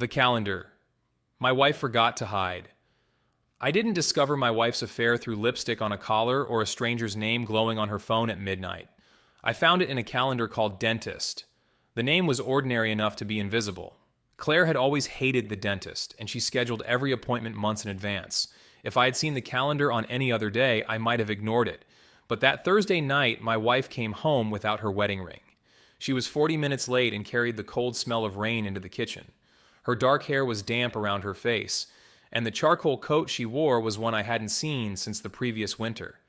The calendar. My wife forgot to hide. I didn't discover my wife's affair through lipstick on a collar or a stranger's name glowing on her phone at midnight. I found it in a calendar called Dentist. The name was ordinary enough to be invisible. Claire had always hated the dentist, and she scheduled every appointment months in advance. If I had seen the calendar on any other day, I might have ignored it. But that Thursday night, my wife came home without her wedding ring. She was 40 minutes late and carried the cold smell of rain into the kitchen. Her dark hair was damp around her face, and the charcoal coat she wore was one I hadn't seen since the previous winter.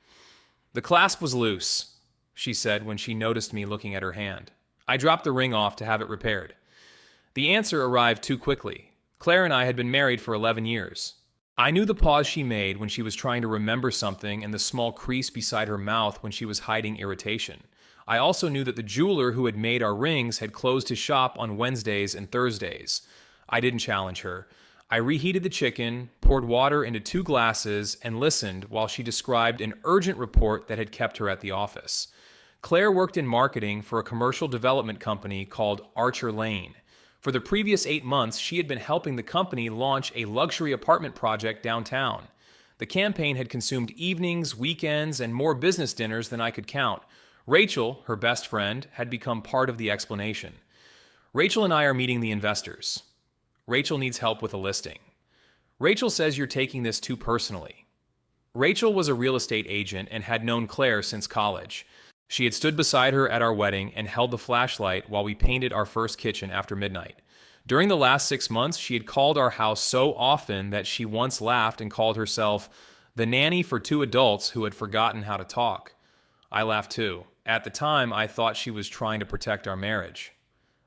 "The clasp was loose," she said when she noticed me looking at her hand. I dropped the ring off to have it repaired. The answer arrived too quickly. Claire and I had been married for 11 years. I knew the pause she made when she was trying to remember something and the small crease beside her mouth when she was hiding irritation. I also knew that the jeweler who had made our rings had closed his shop on Wednesdays and Thursdays. I didn't challenge her. I reheated the chicken, poured water into 2 glasses, and listened while she described an urgent report that had kept her at the office. Claire worked in marketing for a commercial development company called Archer Lane. For the previous 8 months, she had been helping the company launch a luxury apartment project downtown. The campaign had consumed evenings, weekends, and more business dinners than I could count. Rachel, her best friend, had become part of the explanation. "Rachel and I are meeting the investors. Rachel needs help with a listing. Rachel says you're taking this too personally." Rachel was a real estate agent and had known Claire since college. She had stood beside her at our wedding and held the flashlight while we painted our first kitchen after midnight. During the last 6 months, she had called our house so often that she once laughed and called herself the nanny for 2 adults who had forgotten how to talk. I laughed too. At the time, I thought she was trying to protect our marriage.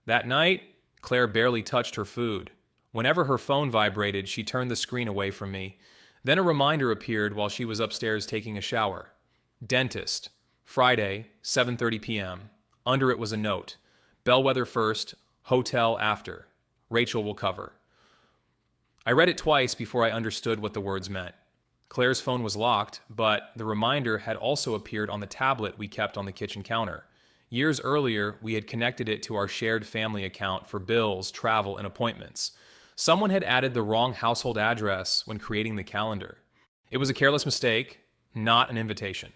That night, Claire barely touched her food. Whenever her phone vibrated, she turned the screen away from me. Then a reminder appeared while she was upstairs taking a shower. "Dentist. Friday, 7:30 p.m. Under it was a note. "Bellwether first, hotel after. Rachel will cover." I read it twice before I understood what the words meant. Claire's phone was locked, but the reminder had also appeared on the tablet we kept on the kitchen counter. Years earlier, we had connected it to our shared family account for bills, travel, and appointments. Someone had added the wrong household address when creating the calendar. It was a careless mistake, not an invitation.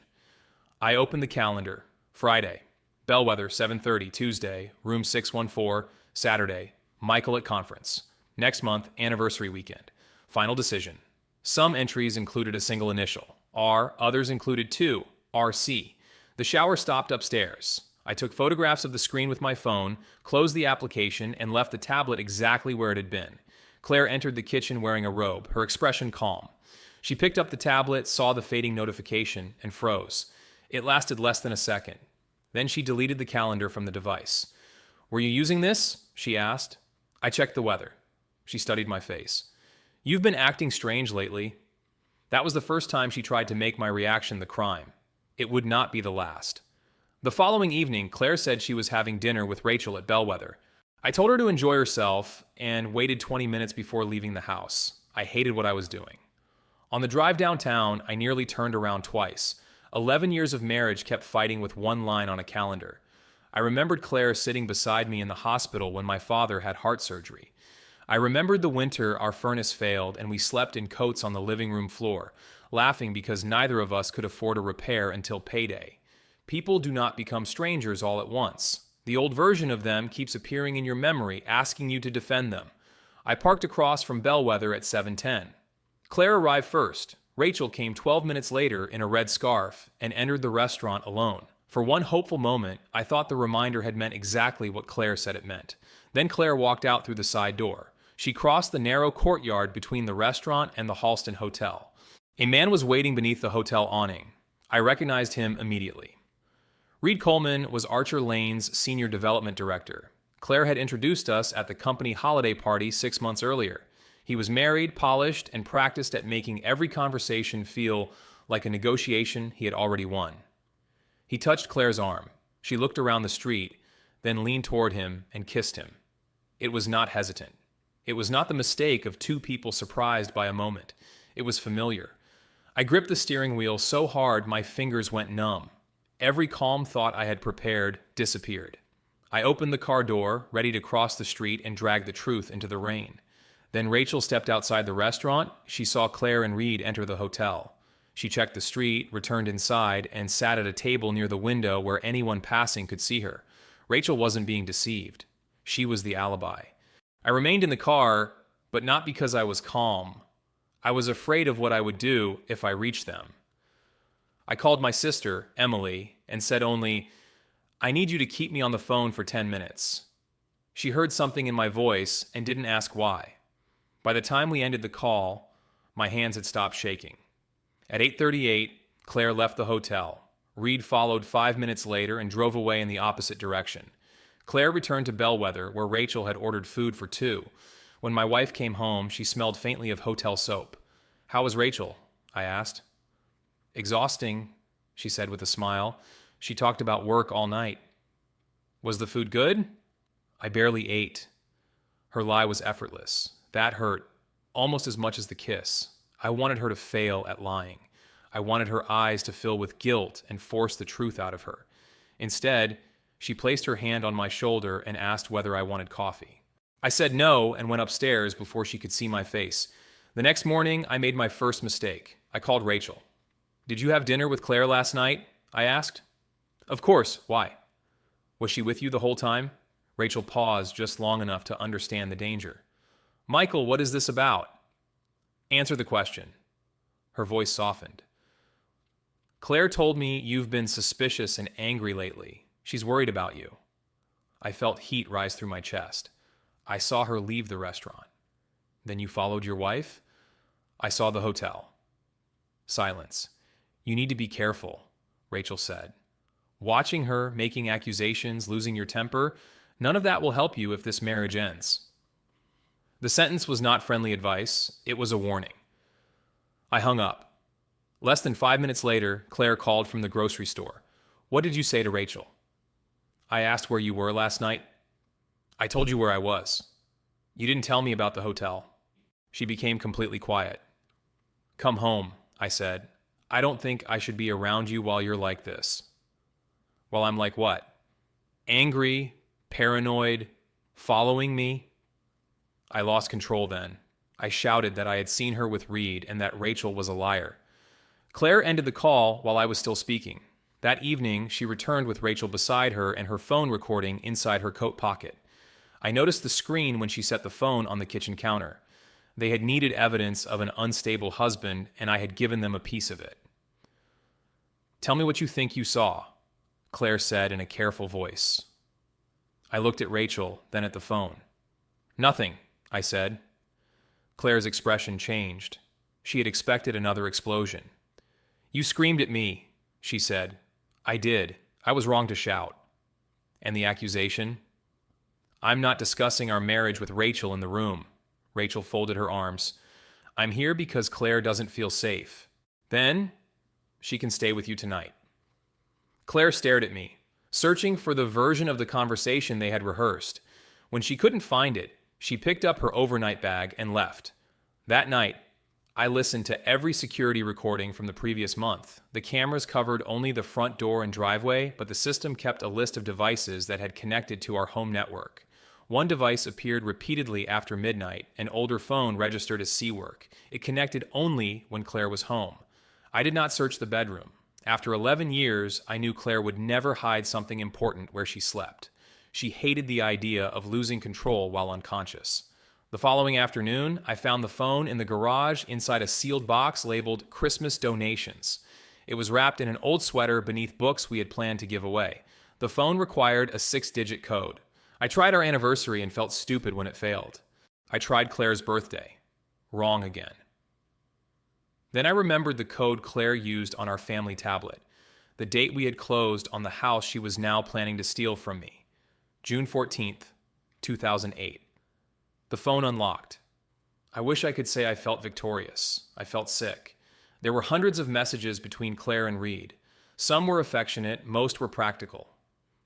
I opened the calendar. Friday. Bellwether, 7:30, Tuesday, room 614, Saturday. Michael at conference. Next month, anniversary weekend. Final decision. Some entries included a single initial, R, others included 2, RC. The shower stopped upstairs. I took photographs of the screen with my phone, closed the application, and left the tablet exactly where it had been. Claire entered the kitchen wearing a robe, her expression calm. She picked up the tablet, saw the fading notification, and froze. It lasted less than a second. Then she deleted the calendar from the device. "Were you using this?" she asked. I checked the weather. She studied my face. "You've been acting strange lately." That was the first time she tried to make my reaction the crime. It would not be the last. The following evening, Claire said she was having dinner with Rachel at Bellwether. I told her to enjoy herself and waited 20 minutes before leaving the house. I hated what I was doing. On the drive downtown, I nearly turned around twice. 11 years of marriage kept fighting with one line on a calendar. I remembered Claire sitting beside me in the hospital when my father had heart surgery. I remembered the winter our furnace failed and we slept in coats on the living room floor, laughing because neither of us could afford a repair until payday. People do not become strangers all at once. The old version of them keeps appearing in your memory, asking you to defend them. I parked across from Bellwether at 7:10. Claire arrived first. Rachel came 12 minutes later in a red scarf and entered the restaurant alone. For one hopeful moment, I thought the reminder had meant exactly what Claire said it meant. Then Claire walked out through the side door. She crossed the narrow courtyard between the restaurant and the Halston Hotel. A man was waiting beneath the hotel awning. I recognized him immediately. Reed Coleman was Archer Lane's senior development director. Claire had introduced us at the company holiday party 6 months earlier. He was married, polished, and practiced at making every conversation feel like a negotiation he had already won. He touched Claire's arm. She looked around the street, then leaned toward him and kissed him. It was not hesitant. It was not the mistake of 2 people surprised by a moment. It was familiar. I gripped the steering wheel so hard my fingers went numb. Every calm thought I had prepared disappeared. I opened the car door, ready to cross the street and drag the truth into the rain. Then Rachel stepped outside the restaurant. She saw Claire and Reed enter the hotel. She checked the street, returned inside, and sat at a table near the window where anyone passing could see her. Rachel wasn't being deceived. She was the alibi. I remained in the car, but not because I was calm. I was afraid of what I would do if I reached them. I called my sister, Emily, and said only, "I need you to keep me on the phone for 10 minutes." She heard something in my voice and didn't ask why. By the time we ended the call, my hands had stopped shaking. At 8:38, Claire left the hotel. Reed followed 5 minutes later and drove away in the opposite direction. Claire returned to Bellwether, where Rachel had ordered food for two. When my wife came home, she smelled faintly of hotel soap. "How was Rachel?" I asked. "Exhausting," she said with a smile. "She talked about work all night." "Was the food good?" "I barely ate." Her lie was effortless. That hurt, almost as much as the kiss. I wanted her to fail at lying. I wanted her eyes to fill with guilt and force the truth out of her. Instead, she placed her hand on my shoulder and asked whether I wanted coffee. I said no and went upstairs before she could see my face. The next morning, I made my first mistake. I called Rachel. "Did you have dinner with Claire last night?" I asked. "Of course. Why?" "Was she with you the whole time?" Rachel paused just long enough to understand the danger. "Michael, what is this about?" "Answer the question." Her voice softened. "Claire told me you've been suspicious and angry lately. She's worried about you." I felt heat rise through my chest. I saw her leave the restaurant. "Then you followed your wife?" "I saw the hotel." Silence. "You need to be careful," Rachel said. "Watching her, making accusations, losing your temper, none of that will help you if this marriage ends." The sentence was not friendly advice. It was a warning. I hung up. Less than 5 minutes later, Claire called from the grocery store. "What did you say to Rachel?" "I asked where you were last night." "I told you where I was." "You didn't tell me about the hotel." She became completely quiet. "Come home," I said. "I don't think I should be around you while you're like this." "While I'm like what?" "Angry, paranoid, following me." I lost control then. I shouted that I had seen her with Reed and that Rachel was a liar. Claire ended the call while I was still speaking. That evening, she returned with Rachel beside her and her phone recording inside her coat pocket. I noticed the screen when she set the phone on the kitchen counter. They had needed evidence of an unstable husband, and I had given them a piece of it. "Tell me what you think you saw," Claire said in a careful voice. I looked at Rachel, then at the phone. "Nothing," I said. Claire's expression changed. She had expected another explosion. "You screamed at me," she said. "I did. I was wrong to shout." "And the accusation?" "I'm not discussing our marriage with Rachel in the room." Rachel folded her arms. "I'm here because Claire doesn't feel safe. Then, she can stay with you tonight." Claire stared at me, searching for the version of the conversation they had rehearsed. When she couldn't find it, she picked up her overnight bag and left. That night, I listened to every security recording from the previous month. The cameras covered only the front door and driveway, but the system kept a list of devices that had connected to our home network. One device appeared repeatedly after midnight. An older phone registered as C-work. It connected only when Claire was home. I did not search the bedroom. After 11 years, I knew Claire would never hide something important where she slept. She hated the idea of losing control while unconscious. The following afternoon, I found the phone in the garage inside a sealed box labeled Christmas Donations. It was wrapped in an old sweater beneath books we had planned to give away. The phone required a 6-digit code. I tried our anniversary and felt stupid when it failed. I tried Claire's birthday. Wrong again. Then I remembered the code Claire used on our family tablet, the date we had closed on the house she was now planning to steal from me. June 14th, 2008. The phone unlocked. I wish I could say I felt victorious. I felt sick. There were hundreds of messages between Claire and Reed. Some were affectionate, most were practical.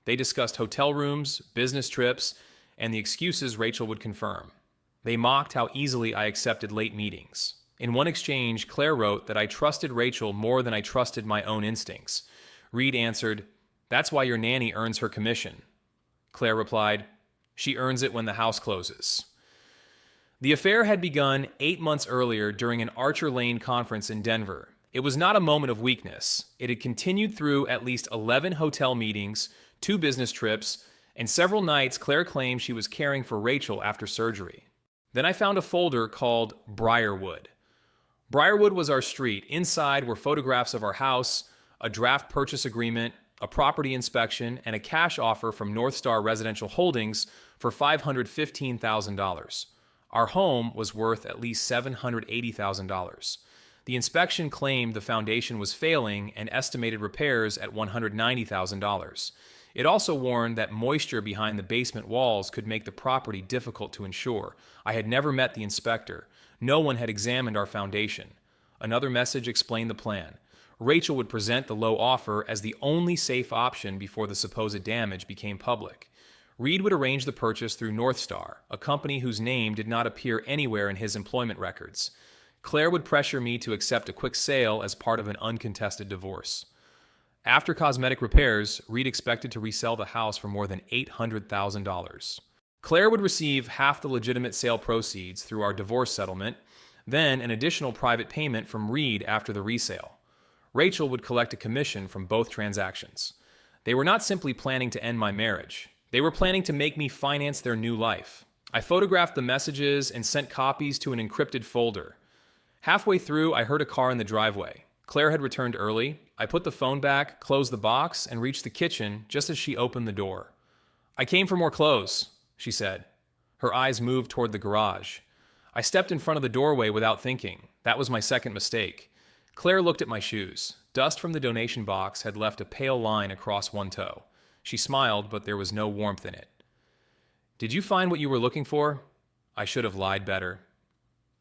They discussed hotel rooms, business trips, and the excuses Rachel would confirm. They mocked how easily I accepted late meetings. In one exchange, Claire wrote that I trusted Rachel more than I trusted my own instincts. Reed answered, "That's why your nanny earns her commission." Claire replied, "She earns it when the house closes." The affair had begun 8 months earlier during an Archer Lane conference in Denver. It was not a moment of weakness. It had continued through at least 11 hotel meetings, 2 business trips, and several nights Claire claimed she was caring for Rachel after surgery. Then I found a folder called Briarwood. Briarwood was our street. Inside were photographs of our house, a draft purchase agreement, a property inspection, and a cash offer from North Star Residential Holdings for $515,000. Our home was worth at least $780,000. The inspection claimed the foundation was failing and estimated repairs at $190,000. It also warned that moisture behind the basement walls could make the property difficult to insure. I had never met the inspector. No one had examined our foundation. Another message explained the plan. Rachel would present the low offer as the only safe option before the supposed damage became public. Reed would arrange the purchase through North Star, a company whose name did not appear anywhere in his employment records. Claire would pressure me to accept a quick sale as part of an uncontested divorce. After cosmetic repairs, Reed expected to resell the house for more than $800,000. Claire would receive half the legitimate sale proceeds through our divorce settlement, then an additional private payment from Reed after the resale. Rachel would collect a commission from both transactions. They were not simply planning to end my marriage. They were planning to make me finance their new life. I photographed the messages and sent copies to an encrypted folder. Halfway through, I heard a car in the driveway. Claire had returned early. I put the phone back, closed the box, and reached the kitchen just as she opened the door. "I came for more clothes," she said. Her eyes moved toward the garage. I stepped in front of the doorway without thinking. That was my second mistake. Claire looked at my shoes. Dust from the donation box had left a pale line across one toe. She smiled, but there was no warmth in it. "Did you find what you were looking for?" I should have lied better.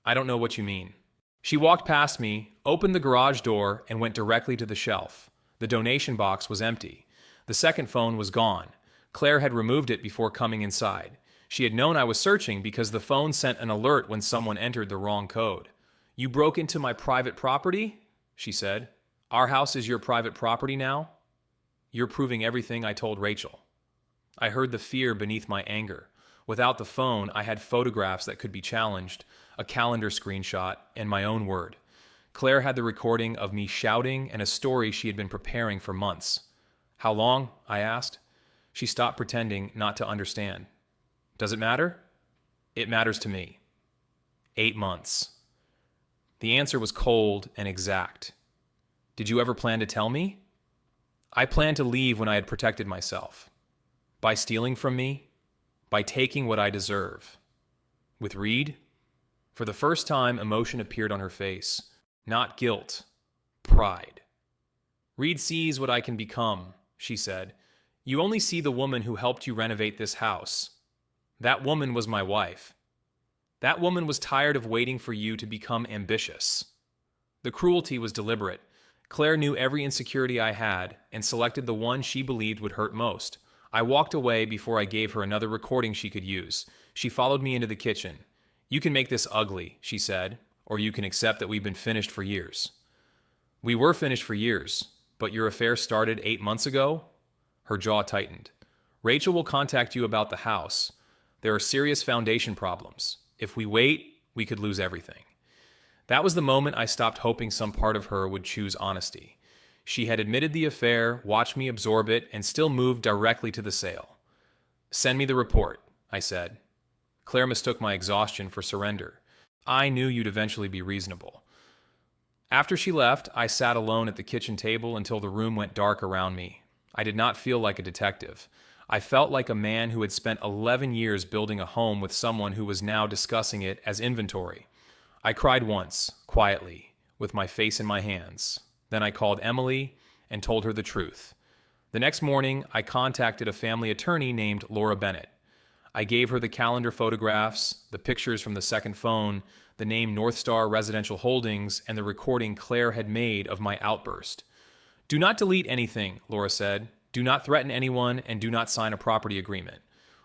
"I don't know what you mean." She walked past me, opened the garage door, and went directly to the shelf. The donation box was empty. The second phone was gone. Claire had removed it before coming inside. She had known I was searching because the phone sent an alert when someone entered the wrong code. "You broke into my private property?" she said. "Our house is your private property now?" "You're proving everything I told Rachel." I heard the fear beneath my anger. Without the phone, I had photographs that could be challenged, a calendar screenshot, and my own word. Claire had the recording of me shouting and a story she had been preparing for months. "How long?" I asked. She stopped pretending not to understand. "Does it matter?" "It matters to me." 8 months. The answer was cold and exact. "Did you ever plan to tell me?" "I planned to leave when I had protected myself. By stealing from me, by taking what I deserve." With Reed? For the first time, emotion appeared on her face. Not guilt, pride. "Reed sees what I can become," she said. "You only see the woman who helped you renovate this house. That woman was my wife. That woman was tired of waiting for you to become ambitious." The cruelty was deliberate. Claire knew every insecurity I had and selected the one she believed would hurt most. I walked away before I gave her another recording she could use. She followed me into the kitchen. "You can make this ugly," she said, "or you can accept that we've been finished for years." "We were finished for years, but your affair started 8 months ago?" Her jaw tightened. "Rachel will contact you about the house. There are serious foundation problems. If we wait, we could lose everything." That was the moment I stopped hoping some part of her would choose honesty. She had admitted the affair, watched me absorb it, and still moved directly to the sale. "Send me the report," I said. Claire mistook my exhaustion for surrender. "I knew you'd eventually be reasonable." After she left, I sat alone at the kitchen table until the room went dark around me. I did not feel like a detective. I felt like a man who had spent 11 years building a home with someone who was now discussing it as inventory. I cried once, quietly, with my face in my hands. Then I called Emily and told her the truth. The next morning, I contacted a family attorney named Laura Bennett. I gave her the calendar photographs, the pictures from the second phone, the name North Star Residential Holdings, and the recording Claire had made of my outburst. "Do not delete anything," Laura said. "Do not threaten anyone, and do not sign a property agreement.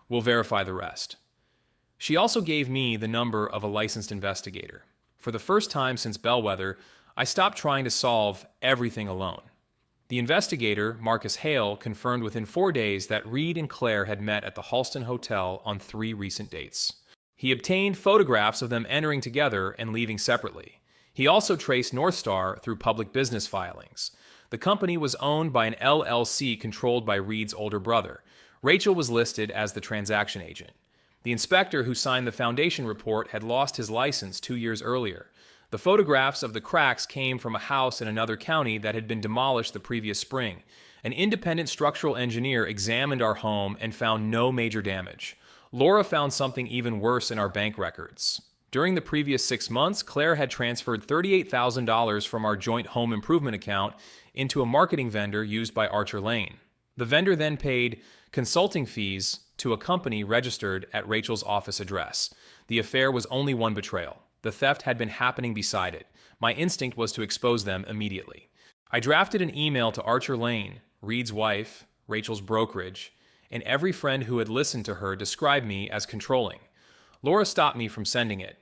We'll verify the rest." She also gave me the number of a licensed investigator. For the first time since Bellwether, I stopped trying to solve everything alone. The investigator, Marcus Hale, confirmed within 4 days that Reed and Claire had met at the Halston Hotel on 3 recent dates. He obtained photographs of them entering together and leaving separately. He also traced North Star through public business filings. The company was owned by an LLC controlled by Reed's older brother. Rachel was listed as the transaction agent. The inspector who signed the foundation report had lost his license 2 years earlier. The photographs of the cracks came from a house in another county that had been demolished the previous spring. An independent structural engineer examined our home and found no major damage. Laura found something even worse in our bank records. During the previous 6 months, Claire had transferred $38,000 from our joint home improvement account into a marketing vendor used by Archer Lane. The vendor then paid consulting fees to a company registered at Rachel's office address. The affair was only one betrayal. The theft had been happening beside it. My instinct was to expose them immediately. I drafted an email to Archer Lane, Reed's wife, Rachel's brokerage, and every friend who had listened to her described me as controlling. Laura stopped me from sending it.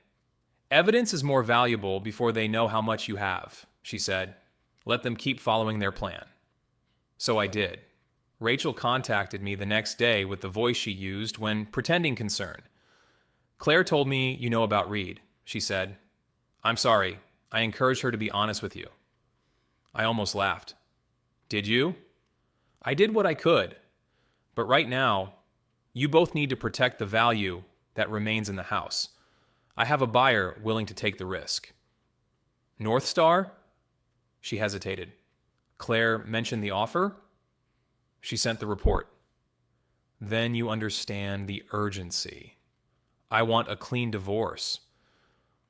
"Evidence is more valuable before they know how much you have," she said. "Let them keep following their plan." So I did. Rachel contacted me the next day with the voice she used when pretending concern. "Claire told me you know about Reed," she said. "I'm sorry. I encouraged her to be honest with you." I almost laughed. "Did you?" "I did what I could. But right now, you both need to protect the value that remains in the house. I have a buyer willing to take the risk." "North Star?" She hesitated. "Claire mentioned the offer?" She sent the report. "Then you understand the urgency. I want a clean divorce."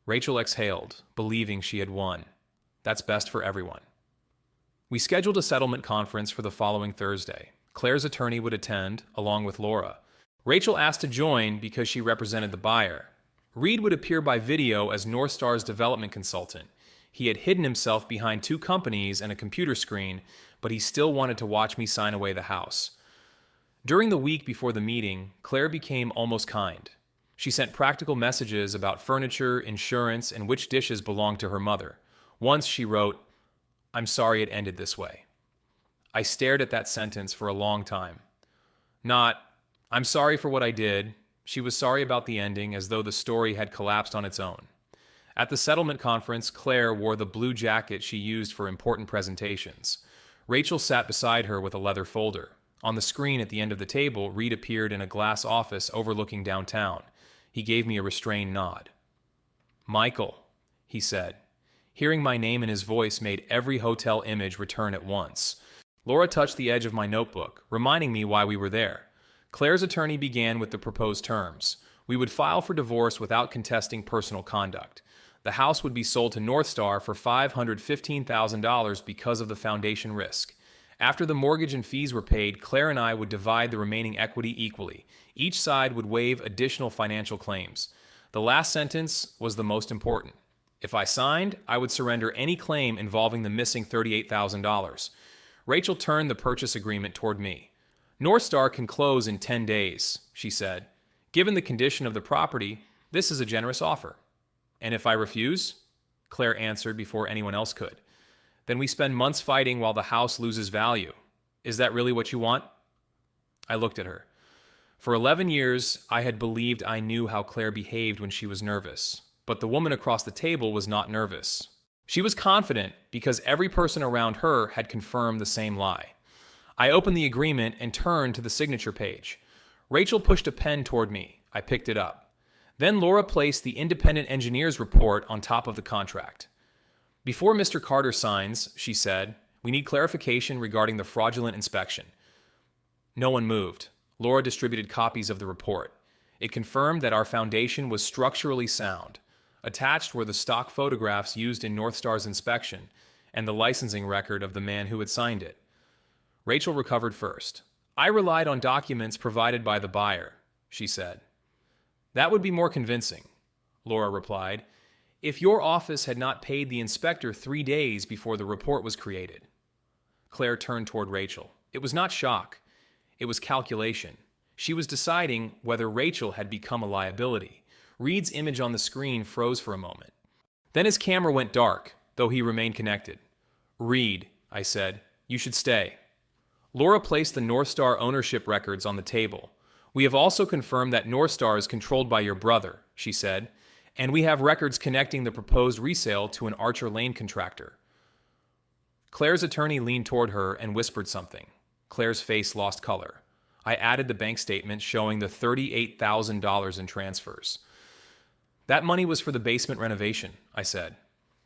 Rachel exhaled, believing she had won. That's best for everyone. We scheduled a settlement conference for the following Thursday. Claire's attorney would attend, along with Laura. Rachel asked to join because she represented the buyer. Reed would appear by video as North Star's development consultant. He had hidden himself behind 2 companies and a computer screen, but he still wanted to watch me sign away the house. During the week before the meeting, Claire became almost kind. She sent practical messages about furniture, insurance, and which dishes belonged to her mother. Once she wrote, "I'm sorry it ended this way." I stared at that sentence for a long time. Not, "I'm sorry for what I did." She was sorry about the ending, as though the story had collapsed on its own. At the settlement conference, Claire wore the blue jacket she used for important presentations. Rachel sat beside her with a leather folder. On the screen at the end of the table, Reed appeared in a glass office overlooking downtown. He gave me a restrained nod. "Michael," he said. Hearing my name in his voice made every hotel image return at once. Laura touched the edge of my notebook, reminding me why we were there. Claire's attorney began with the proposed terms. We would file for divorce without contesting personal conduct. The house would be sold to North Star for $515,000 because of the foundation risk. After the mortgage and fees were paid, Claire and I would divide the remaining equity equally. Each side would waive additional financial claims. The last sentence was the most important. If I signed, I would surrender any claim involving the missing $38,000. Rachel turned the purchase agreement toward me. "North Star can close in 10 days, she said. "Given the condition of the property, this is a generous offer." "And if I refuse?" Claire answered before anyone else could. "Then we spend months fighting while the house loses value. Is that really what you want?" I looked at her. For 11 years, I had believed I knew how Claire behaved when she was nervous. But the woman across the table was not nervous. She was confident because every person around her had confirmed the same lie. I opened the agreement and turned to the signature page. Rachel pushed a pen toward me. I picked it up. Then Laura placed the independent engineer's report on top of the contract. "Before Mr. Carter signs," she said, "we need clarification regarding the fraudulent inspection." No one moved. Laura distributed copies of the report. It confirmed that our foundation was structurally sound. Attached were the stock photographs used in North Star's inspection and the licensing record of the man who had signed it. Rachel recovered first. "I relied on documents provided by the buyer," she said. "That would be more convincing," Laura replied, "if your office had not paid the inspector 3 days before the report was created." Claire turned toward Rachel. It was not shock. It was calculation. She was deciding whether Rachel had become a liability. Reed's image on the screen froze for a moment. Then his camera went dark, though he remained connected. "Reed," I said, "you should stay." Laura placed the North Star ownership records on the table. "We have also confirmed that North Star is controlled by your brother," she said, and we have records connecting the proposed resale to an Archer Lane contractor. Claire's attorney leaned toward her and whispered something. Claire's face lost color. I added the bank statement showing the $38,000 in transfers. That money was for the basement renovation, I said.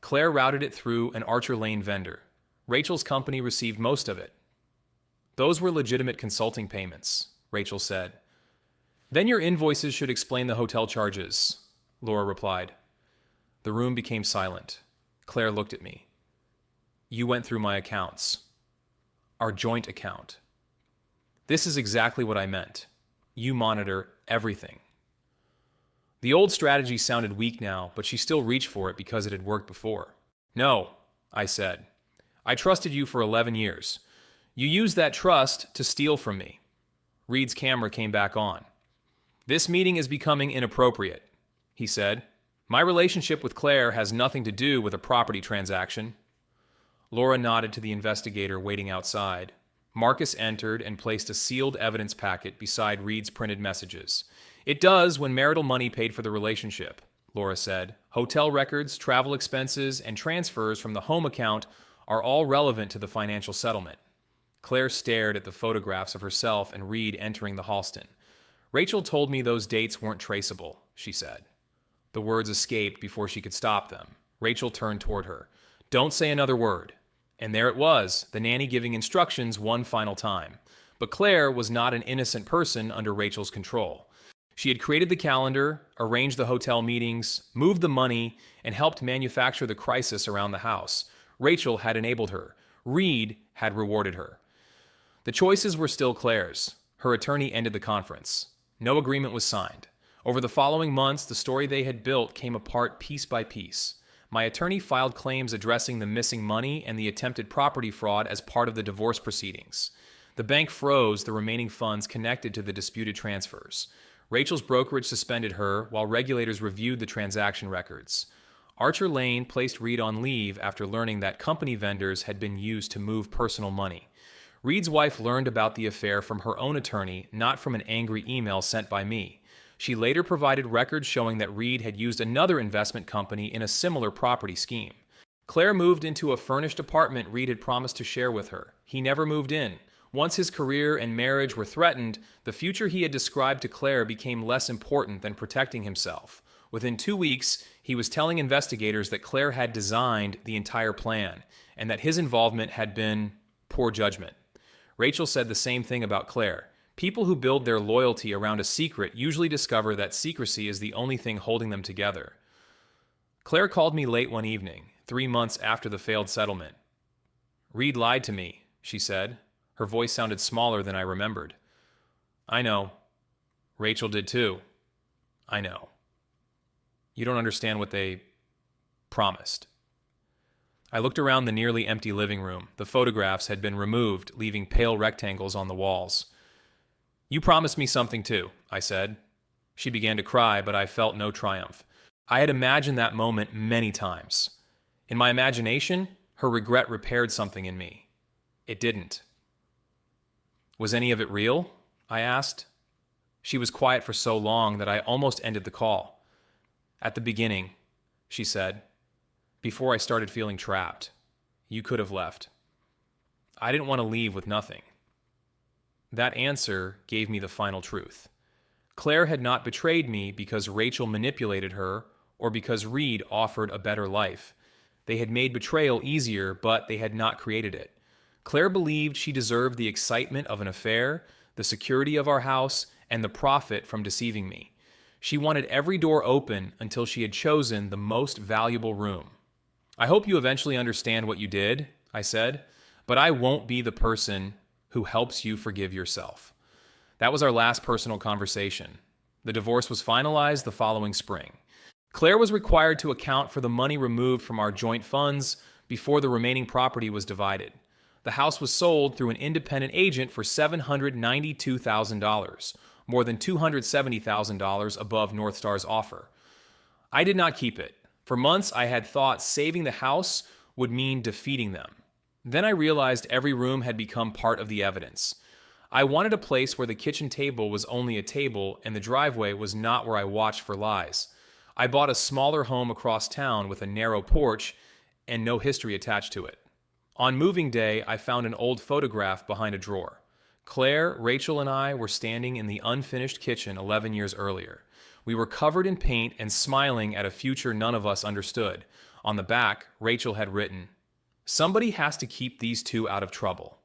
Claire routed it through an Archer Lane vendor. Rachel's company received most of it. Those were legitimate consulting payments, Rachel said. Then your invoices should explain the hotel charges, Laura replied. The room became silent. Claire looked at me. You went through my accounts. Our joint account. This is exactly what I meant. You monitor everything. The old strategy sounded weak now, but she still reached for it because it had worked before. No, I said. I trusted you for 11 years. You used that trust to steal from me. Reed's camera came back on. This meeting is becoming inappropriate, he said. My relationship with Claire has nothing to do with a property transaction. Laura nodded to the investigator waiting outside. Marcus entered and placed a sealed evidence packet beside Reed's printed messages. It does when marital money paid for the relationship, Laura said. Hotel records, travel expenses, and transfers from the home account are all relevant to the financial settlement. Claire stared at the photographs of herself and Reed entering the Halston. Rachel told me those dates weren't traceable, she said. The words escaped before she could stop them. Rachel turned toward her. Don't say another word. And there it was, the nanny giving instructions one final time. But Claire was not an innocent person under Rachel's control. She had created the calendar, arranged the hotel meetings, moved the money, and helped manufacture the crisis around the house. Rachel had enabled her. Reed had rewarded her. The choices were still Claire's. Her attorney ended the conference. No agreement was signed. Over the following months, the story they had built came apart piece by piece. My attorney filed claims addressing the missing money and the attempted property fraud as part of the divorce proceedings. The bank froze the remaining funds connected to the disputed transfers. Rachel's brokerage suspended her while regulators reviewed the transaction records. Archer Lane placed Reed on leave after learning that company vendors had been used to move personal money. Reed's wife learned about the affair from her own attorney, not from an angry email sent by me. She later provided records showing that Reed had used another investment company in a similar property scheme. Claire moved into a furnished apartment Reed had promised to share with her. He never moved in. Once his career and marriage were threatened, the future he had described to Claire became less important than protecting himself. Within 2 weeks, he was telling investigators that Claire had designed the entire plan, and that his involvement had been poor judgment. Rachel said the same thing about Claire. People who build their loyalty around a secret usually discover that secrecy is the only thing holding them together. Claire called me late one evening, 3 months after the failed settlement. Reed lied to me, she said. Her voice sounded smaller than I remembered. I know. Rachel did too. I know. You don't understand what they promised. I looked around the nearly empty living room. The photographs had been removed, leaving pale rectangles on the walls. You promised me something too, I said. She began to cry, but I felt no triumph. I had imagined that moment many times. In my imagination, her regret repaired something in me. It didn't. Was any of it real? I asked. She was quiet for so long that I almost ended the call. At the beginning, she said, before I started feeling trapped, you could have left. I didn't want to leave with nothing. That answer gave me the final truth. Claire had not betrayed me because Rachel manipulated her or because Reed offered a better life. They had made betrayal easier, but they had not created it. Claire believed she deserved the excitement of an affair, the security of our house, and the profit from deceiving me. She wanted every door open until she had chosen the most valuable room. I hope you eventually understand what you did, I said, but I won't be the person who helps you forgive yourself. That was our last personal conversation. The divorce was finalized the following spring. Claire was required to account for the money removed from our joint funds before the remaining property was divided. The house was sold through an independent agent for $792,000, more than $270,000 above North Star's offer. I did not keep it. For months, I had thought saving the house would mean defeating them. Then I realized every room had become part of the evidence. I wanted a place where the kitchen table was only a table and the driveway was not where I watched for lies. I bought a smaller home across town with a narrow porch and no history attached to it. On moving day, I found an old photograph behind a drawer. Claire, Rachel, and I were standing in the unfinished kitchen 11 years earlier. We were covered in paint and smiling at a future none of us understood. On the back, Rachel had written, "Somebody has to keep these two out of trouble."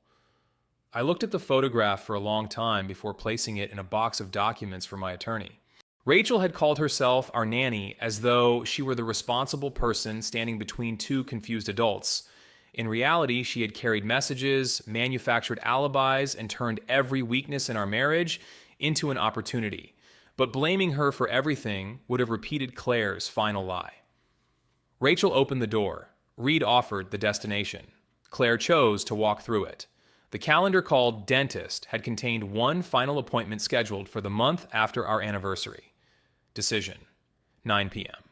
I looked at the photograph for a long time before placing it in a box of documents for my attorney. Rachel had called herself our nanny as though she were the responsible person standing between two confused adults. In reality, she had carried messages, manufactured alibis, and turned every weakness in our marriage into an opportunity. But blaming her for everything would have repeated Claire's final lie. Rachel opened the door. Reed offered the destination. Claire chose to walk through it. The calendar called Dentist had contained one final appointment scheduled for the month after our anniversary. Decision, 9 p.m.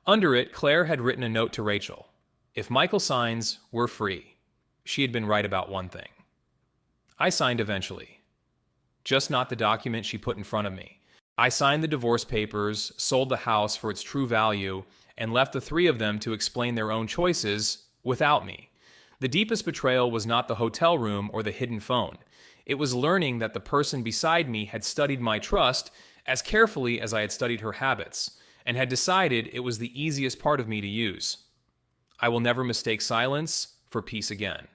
Under it, Claire had written a note to Rachel. If Michael signs, we're free. She had been right about one thing. I signed eventually. Just not the document she put in front of me. I signed the divorce papers, sold the house for its true value, and left the three of them to explain their own choices without me. The deepest betrayal was not the hotel room or the hidden phone. It was learning that the person beside me had studied my trust as carefully as I had studied her habits, and had decided it was the easiest part of me to use. I will never mistake silence for peace again.